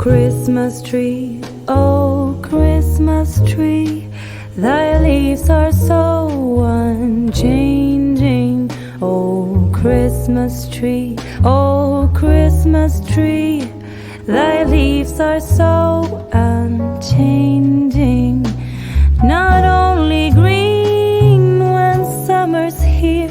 Christmas tree, oh Christmas tree, thy leaves are so unchanging. Oh Christmas tree, oh Christmas tree, thy leaves are so unchanging. Not only green when summer's here,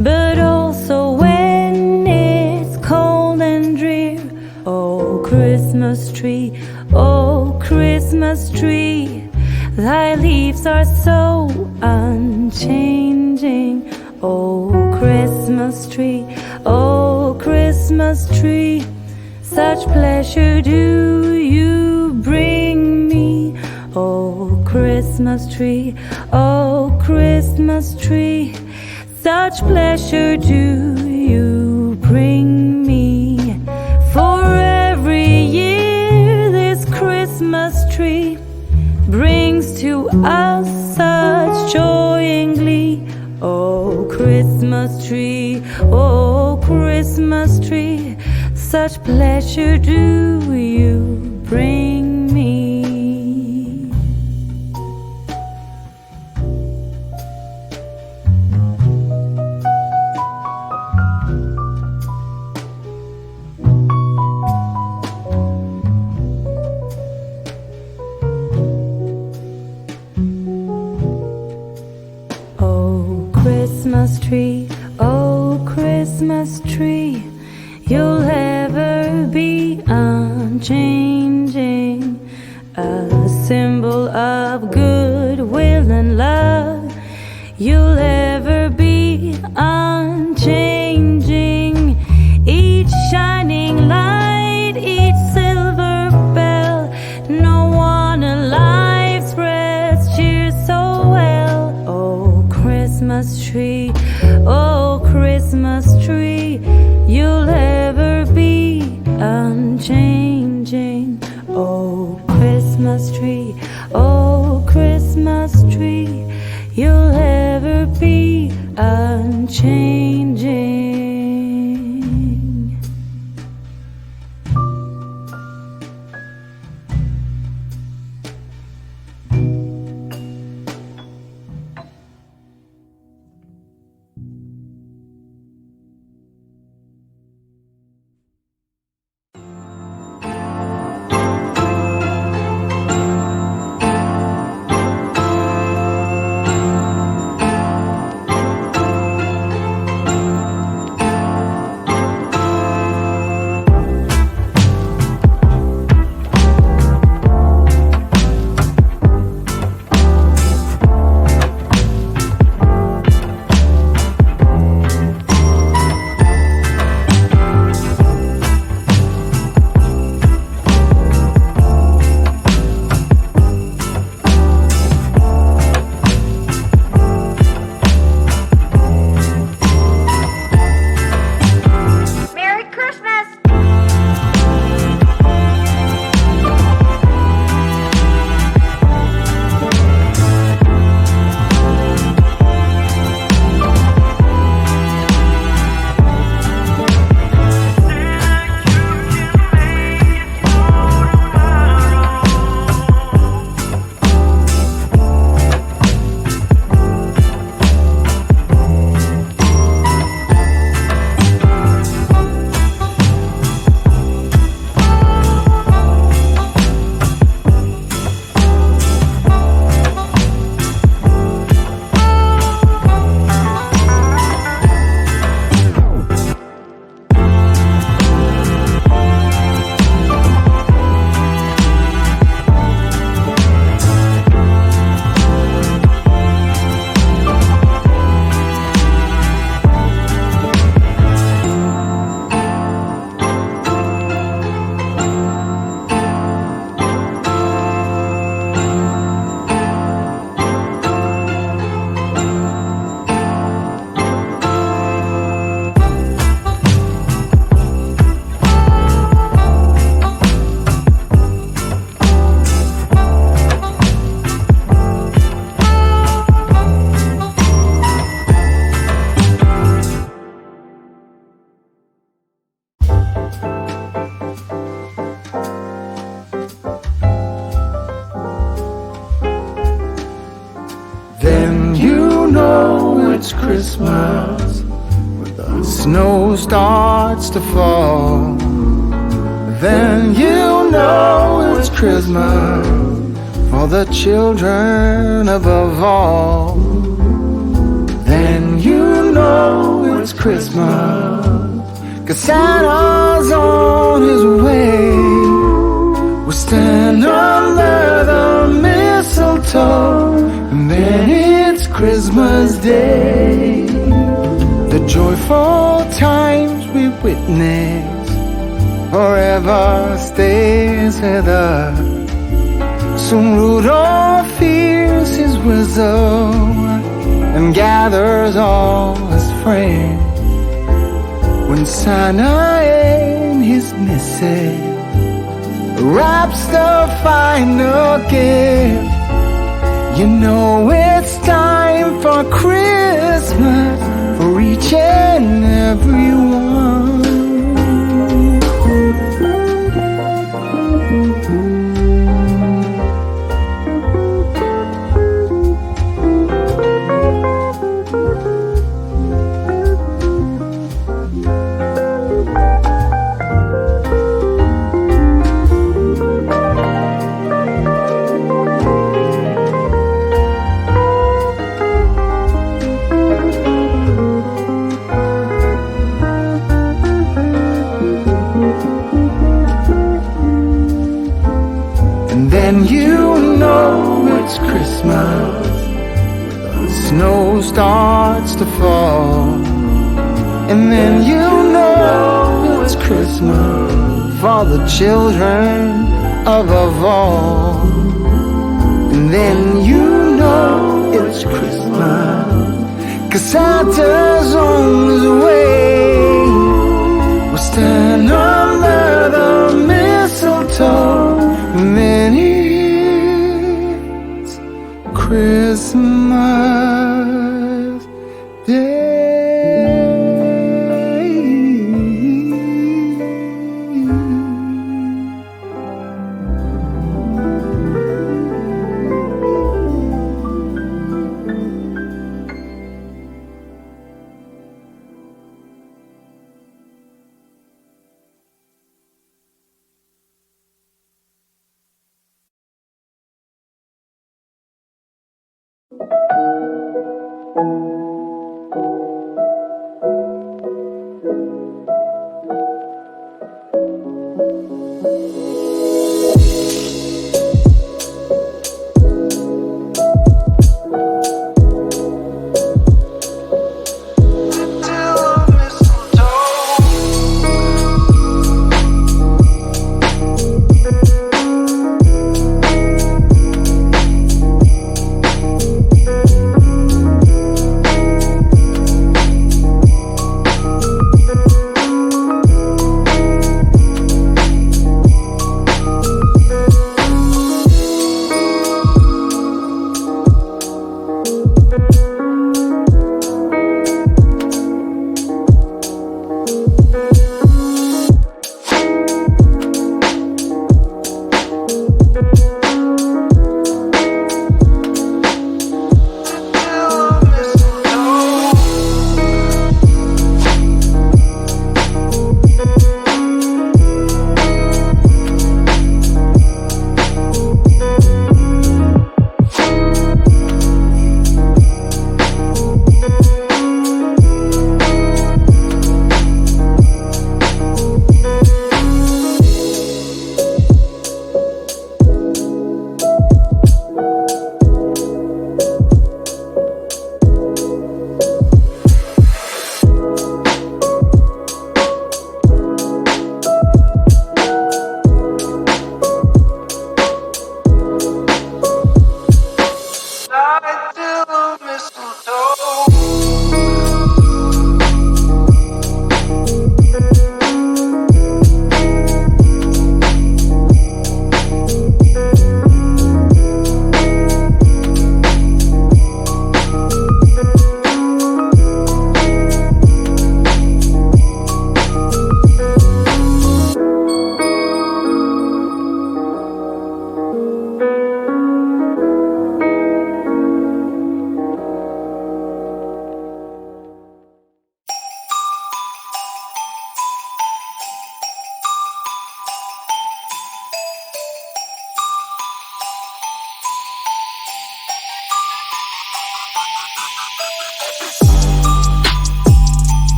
but also when it's cold and drear. Oh Christmas tree, oh Christmas tree, thy leaves are so unchanging. Oh Christmas tree, oh Christmas tree, such pleasure do you bring me. Oh Christmas tree, oh Christmas tree, such pleasure do you bring me. For every year this Christmas tree brings to us such joy and glee. Oh Christmas tree, oh Christmas tree, such pleasure do you bring me. Oh Christmas tree, oh Christmas tree, you'll ever be unchanging, a symbol of goodwill and love. You'll ever be unchanging, each shining light, each silver bell. No one alive spreads cheer so well. Oh Christmas tree, oh Christmas tree, you'll ever be unchanging. Oh Christmas tree, oh Christmas tree, you'll ever be unchanging. Christmas. The snow starts to fall, then you know it's Christmas for the children above all. Then you know it's Christmas, 'cause Santa's on his way. We'll stand under the mistletoe, and then it's Christmas Day. The joyful times we witness forever stays with us. Soon Rudolph hears his whistle and gathers all his friends. When Santa and his missus wraps the final gift, you know it's time for Christmas for each and every one. And you know it's Christmas, the snow starts to fall, and then you know it's Christmas for the children above all. And then you know it's Christmas, 'cause Santa's on his way. We'll stand under the mistletoe, and then it's Christmas Day.